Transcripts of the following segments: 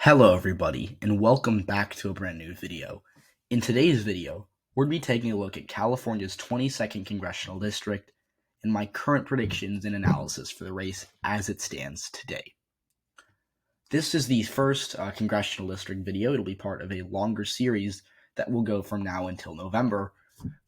Hello everybody, and welcome back to a brand new video. In today's video, we're going to be taking a look at California's 22nd Congressional District and my current predictions and analysis for the race as it stands today. This is the first Congressional District video. It'll be part of a longer series that will go from now until November,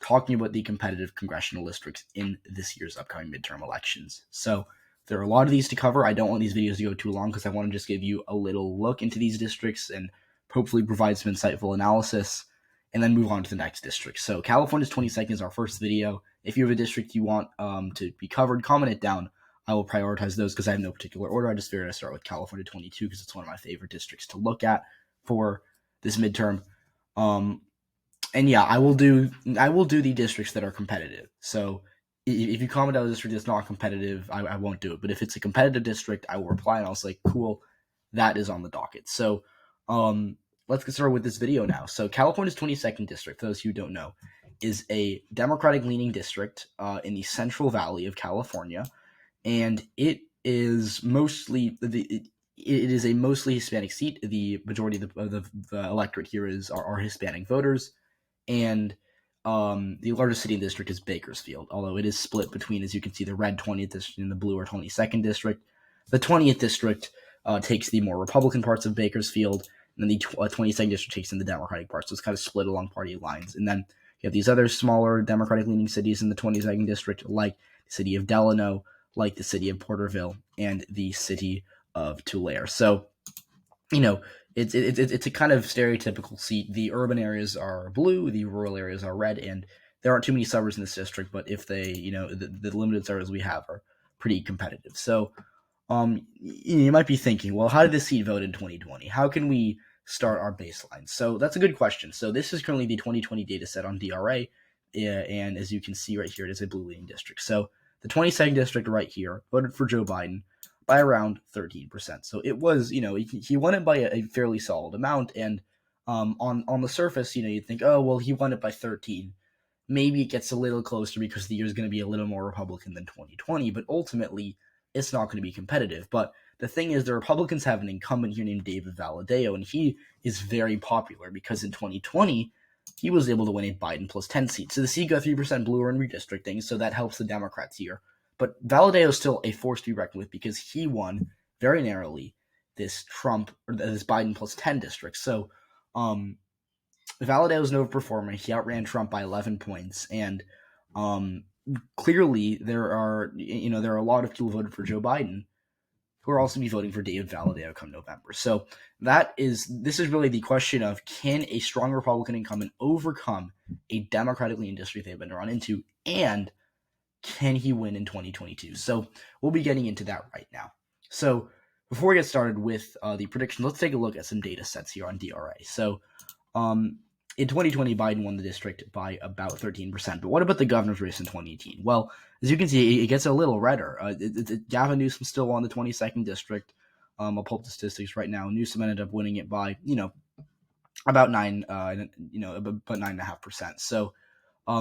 talking about the competitive Congressional Districts in this year's upcoming midterm elections. So there are a lot of these to cover. I don't want these videos to go too long because I want to just give you a little look into these districts and hopefully provide some insightful analysis and then move on to the next district. So California's 22nd is our first video. If you have a district you want to be covered, comment it down. I will prioritize those because I have no particular order. I just figured I'd start with California 22 because it's one of my favorite districts to look at for this midterm. And yeah, I will do the districts that are competitive. So if you comment out a district that's not competitive, I won't do it. But if it's a competitive district, I will reply and I'll say, cool, that is on the docket. So let's get started with this video now. So California's 22nd district, for those who don't know, is a Democratic-leaning district in the Central Valley of California, and it is mostly it is a mostly Hispanic seat. The majority of the electorate here are Hispanic voters, and the largest city in the district is Bakersfield, although it is split between, as you can see, the red 20th district and the blue or 22nd district. The 20th district takes the more Republican parts of Bakersfield, and then the 22nd district takes in the Democratic parts. So it's kind of split along party lines. And then you have these other smaller Democratic-leaning cities in the 22nd district, like the city of Delano, like the city of Porterville, and the city of Tulare. So, it's a kind of stereotypical seat. The urban areas are blue, the rural areas are red, and there aren't too many suburbs in this district, but if they, the limited suburbs we have are pretty competitive. So, you might be thinking, well, how did this seat vote in 2020? How can we start our baseline? So that's a good question. So this is currently the 2020 data set on DRA, and as you can see right here, it is a blue-leaning district. So the 22nd district right here voted for Joe Biden by around 13%. So it was, he won it by a fairly solid amount. And on the surface, you'd think, oh, well, he won it by 13. Maybe it gets a little closer because the year is going to be a little more Republican than 2020. But ultimately, it's not going to be competitive. But the thing is, the Republicans have an incumbent here named David Valadao, and he is very popular because in 2020, he was able to win a Biden plus 10 seat. So the seat got 3% bluer in redistricting, so that helps the Democrats here. But Valadao is still a force to be reckoned with because he won very narrowly this Biden plus 10 district. So Valadao is no performer. He outran Trump by 11 points. And clearly there are a lot of people who voted for Joe Biden who are also be voting for David Valadao come November. So this is really the question of, can a strong Republican incumbent overcome a Democratic-leaning district they've been run into, and can he win in 2022? So we'll be getting into that right now. So before we get started with the predictions, let's take a look at some data sets here on DRA. So in 2020, Biden won the district by about 13%. But what about the governor's race in 2018? Well, as you can see, it gets a little redder. Gavin Newsom still won the 22nd district. I'll pull up the statistics right now. Newsom ended up winning it by, about 9.5%. So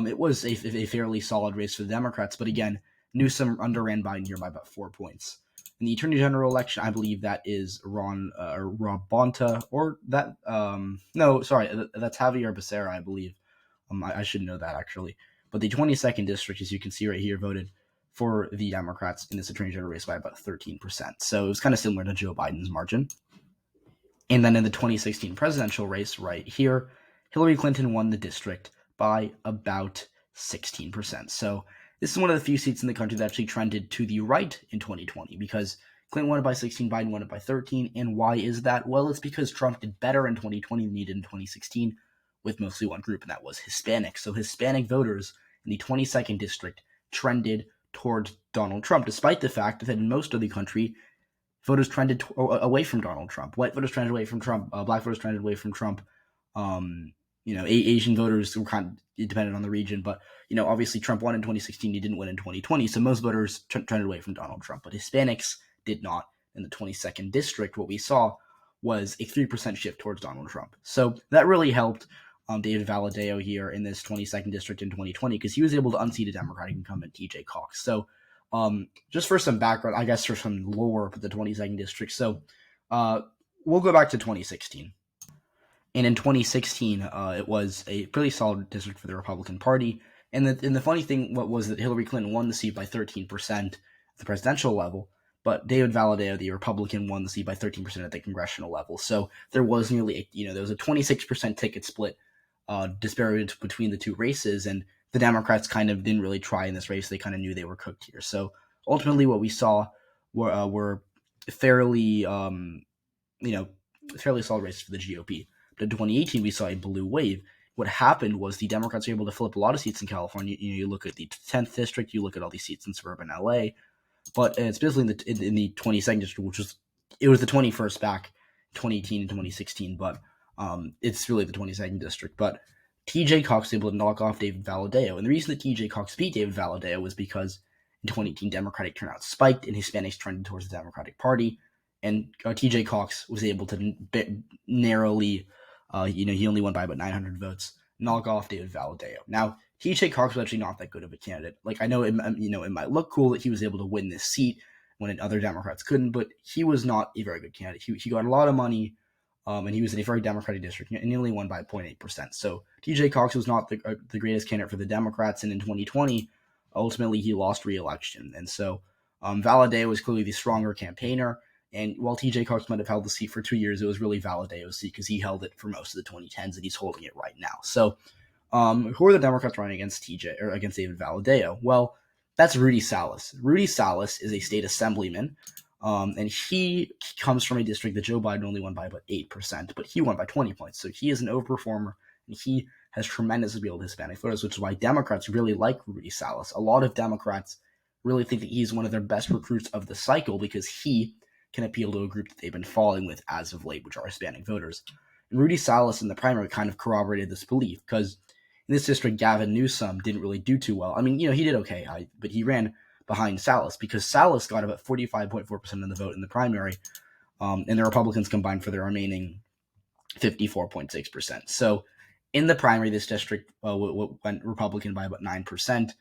it was a fairly solid race for the Democrats. But again, Newsom underran Biden here by about 4 points. In the Attorney General election, I believe that is Rob Bonta, or that that's Javier Becerra, I believe. I should know that actually. But the 22nd district, as you can see right here, voted for the Democrats in this Attorney General race by about 13%. So it was kind of similar to Joe Biden's margin. And then in the 2016 presidential race right here, Hillary Clinton won the district by about 16%. So this is one of the few seats in the country that actually trended to the right in 2020 because Clinton won it by 16, Biden won it by 13. And why is that? Well, it's because Trump did better in 2020 than he did in 2016 with mostly one group, and that was Hispanic. So Hispanic voters in the 22nd district trended towards Donald Trump, despite the fact that in most of the country, voters trended away from Donald Trump. White voters trended away from Trump. Black voters trended away from Trump. Asian voters were kind of dependent on the region, but obviously Trump won in 2016. He didn't win in 2020, so most voters trended away from Donald Trump, but Hispanics did not. In the 22nd district, what we saw was a 3% shift towards Donald Trump. So that really helped David Valadao here in this 22nd district in 2020 because he was able to unseat a Democratic incumbent, TJ Cox. So just for some background, I guess for some lore for the 22nd district. So we'll go back to 2016. And in 2016, it was a pretty solid district for the Republican Party. And the funny thing was that Hillary Clinton won the seat by 13% at the presidential level, but David Valadao, the Republican, won the seat by 13% at the congressional level. So there was nearly, there was a 26% ticket split disparity between the two races, and the Democrats kind of didn't really try in this race. They kind of knew they were cooked here. So ultimately, what we saw were fairly, fairly solid races for the GOP. But in 2018, we saw a blue wave. What happened was the Democrats were able to flip a lot of seats in California. You look at the 10th district, you look at all these seats in suburban LA, but it's basically in the 22nd district, which was the 21st back 2018 and 2016, but it's really the 22nd district. But TJ Cox was able to knock off David Valadao, and the reason that TJ Cox beat David Valadao was because in 2018 Democratic turnout spiked and Hispanics trended towards the Democratic Party, and TJ Cox was able to narrowly. He only won by about 900 votes. Knock off David Valadao. Now, TJ Cox was actually not that good of a candidate. Like, I know it might look cool that he was able to win this seat when other Democrats couldn't, but he was not a very good candidate. He got a lot of money, and he was in a very Democratic district, and he only won by 0.8%. So TJ Cox was not the greatest candidate for the Democrats, and in 2020, ultimately he lost re-election. And so Valadao was clearly the stronger campaigner. And while TJ Cox might have held the seat for 2 years, it was really Valadao's seat because he held it for most of the 2010s, and he's holding it right now. So, who are the Democrats running against against David Valadao? Well, that's Rudy Salas. Rudy Salas is a state assemblyman, and he comes from a district that Joe Biden only won by about 8%, but he won by 20 points. So he is an overperformer, and he has tremendous appeal to Hispanic voters, which is why Democrats really like Rudy Salas. A lot of Democrats really think that he's one of their best recruits of the cycle because he can appeal to a group that they've been falling with as of late, which are Hispanic voters. And Rudy Salas in the primary kind of corroborated this belief because in this district, Gavin Newsom didn't really do too well. I mean, he did okay, but he ran behind Salas because Salas got about 45.4% of the vote in the primary, and the Republicans combined for the remaining 54.6%. So in the primary, this district went Republican by about 9%,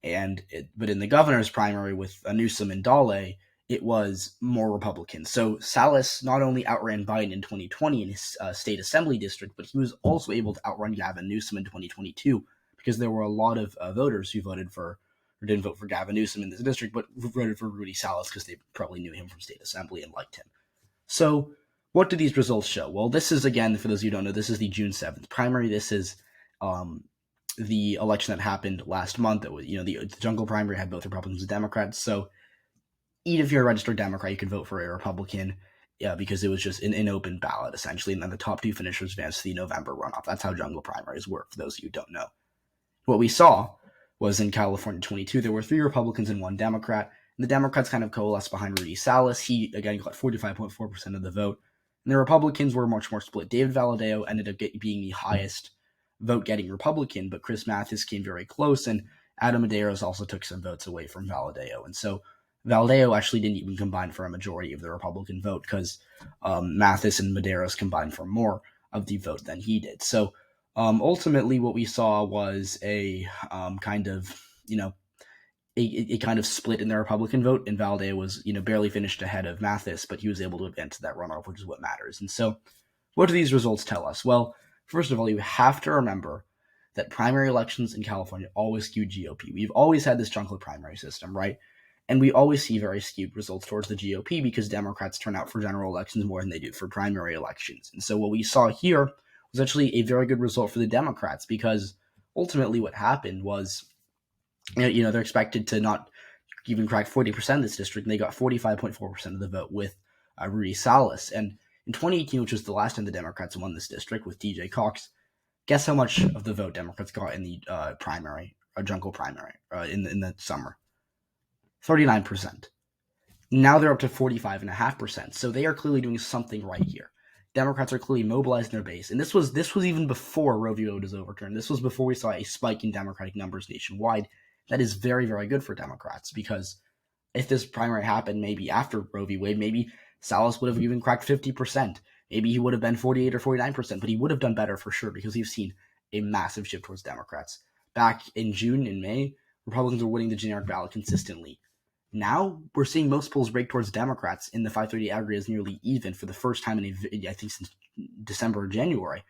but in the governor's primary with Newsom and Dale, it was more Republican. So Salas not only outran Biden in 2020 in his state assembly district, but he was also able to outrun Gavin Newsom in 2022 because there were a lot of voters who didn't vote for Gavin Newsom in this district, but voted for Rudy Salas because they probably knew him from state assembly and liked him. So what do these results show? Well, this is, again, for those of you who don't know, this is the June 7th primary. This is the election that happened last month. It was, the jungle primary had both Republicans and Democrats. So even if you're a registered Democrat, you can vote for a Republican, because it was just an open ballot, essentially, and then the top two finishers advanced to the November runoff. That's how jungle primaries work, for those of you who don't know. What we saw was in California 22, there were 3 Republicans and 1 Democrat, and the Democrats kind of coalesced behind Rudy Salas. He, again, got 45.4% of the vote, and the Republicans were much more split. David Valadao ended up being the highest vote-getting Republican, but Chris Mathis came very close, and Adam Medeiros also took some votes away from Valadao, and so Valadao actually didn't even combine for a majority of the Republican vote because Mathis and Medeiros combined for more of the vote than he did. So ultimately, what we saw was a kind of split in the Republican vote, and Valadao was barely finished ahead of Mathis, but he was able to advance to that runoff, which is what matters. And so, what do these results tell us? Well, first of all, you have to remember that primary elections in California always skew GOP. We've always had this jungle primary system, right? And we always see very skewed results towards the GOP because Democrats turn out for general elections more than they do for primary elections. And so what we saw here was actually a very good result for the Democrats because ultimately what happened was, they're expected to not even crack 40% of this district, and they got 45.4% of the vote with Rudy Salas. And in 2018, which was the last time the Democrats won this district with TJ Cox, guess how much of the vote Democrats got in the jungle primary in the summer? 39%. Now they're up to 45.5%. So they are clearly doing something right here. Democrats are clearly mobilizing their base. And this was even before Roe v. Wade was overturned. This was before we saw a spike in Democratic numbers nationwide. That is very, very good for Democrats because if this primary happened maybe after Roe v. Wade, maybe Salas would have even cracked 50%. Maybe he would have been 48 or 49%, but he would have done better for sure because we've seen a massive shift towards Democrats. Back in June and May, Republicans were winning the generic ballot consistently. Now we're seeing most polls break towards Democrats, in the 530 aggregate is nearly even for the first time I think since December or January.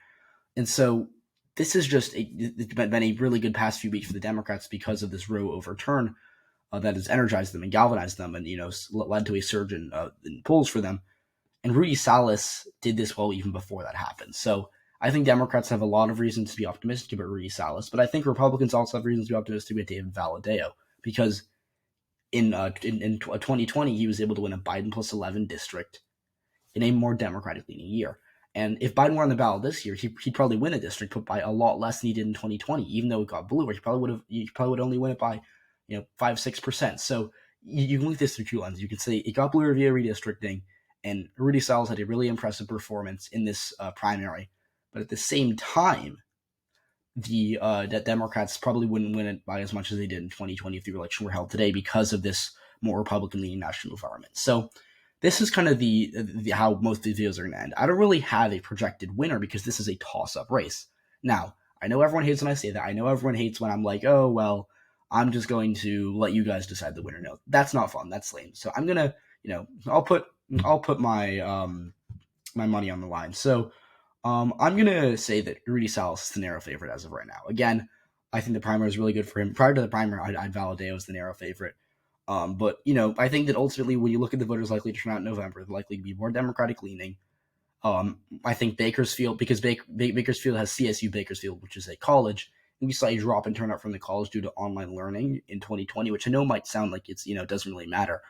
And so this is it's been a really good past few weeks for the Democrats because of this Roe overturn that has energized them and galvanized them, and led to a surge in polls for them. And Rudy Salas did this well even before that happened. So I think Democrats have a lot of reasons to be optimistic about Rudy Salas, but I think Republicans also have reasons to be optimistic about David Valadao, because in 2020 he was able to win a Biden plus 11 district in a more Democratic leaning year. And if Biden were on the ballot this year, he'd probably win a district, but by a lot less than he did in 2020. Even though it got blue, he probably would only win it by 5-6%. So you can look at this through two lenses. You can say it got blue via redistricting, and Rudy Salas had a really impressive performance in this primary. But at the same time, that Democrats probably wouldn't win it by as much as they did in 2020 if the election were held today, because of this more Republican-leaning national environment. So this is kind of the how most of these videos are going to end. I don't really have a projected winner because this is a toss-up race. Now, I know everyone hates when I say that. I know everyone hates when I'm like, oh, well, I'm just going to let you guys decide the winner. No, that's not fun. That's lame. So I'm going to, I'll put my my money on the line. So I'm going to say that Rudy Salas is the narrow favorite as of right now. Again, I think the primary is really good for him. Prior to the primary, I'd Valadao as the narrow favorite. But I think that ultimately, when you look at the voters likely to turn out in November, they're likely to be more Democratic leaning. I think Bakersfield, because Bakersfield has CSU Bakersfield, which is a college, and we saw a drop in turnout from the college due to online learning in 2020, which I know might sound like it's doesn't really matter,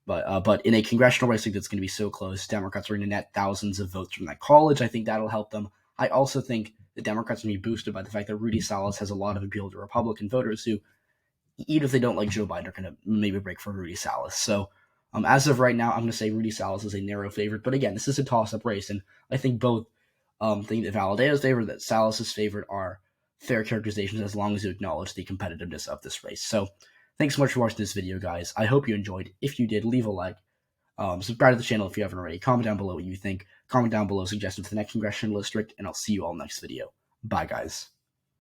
but in a congressional race that's going to be so close, Democrats are going to net thousands of votes from that college. I think that'll help them. I also think the Democrats will be boosted by the fact that Rudy Salas has a lot of appeal to Republican voters who, even if they don't like Joe Biden, are going to maybe break for Rudy Salas. So as of right now, I'm going to say Rudy Salas is a narrow favorite. But again, this is a toss-up race, and I think both think that Valadao's favorite, that Salas's favorite are fair characterizations as long as you acknowledge the competitiveness of this race. So thanks so much for watching this video, guys. I hope you enjoyed. If you did, leave a like. Subscribe to the channel if you haven't already. Comment down below what you think. Comment down below suggestions for the next congressional district, and I'll see you all next video. Bye, guys.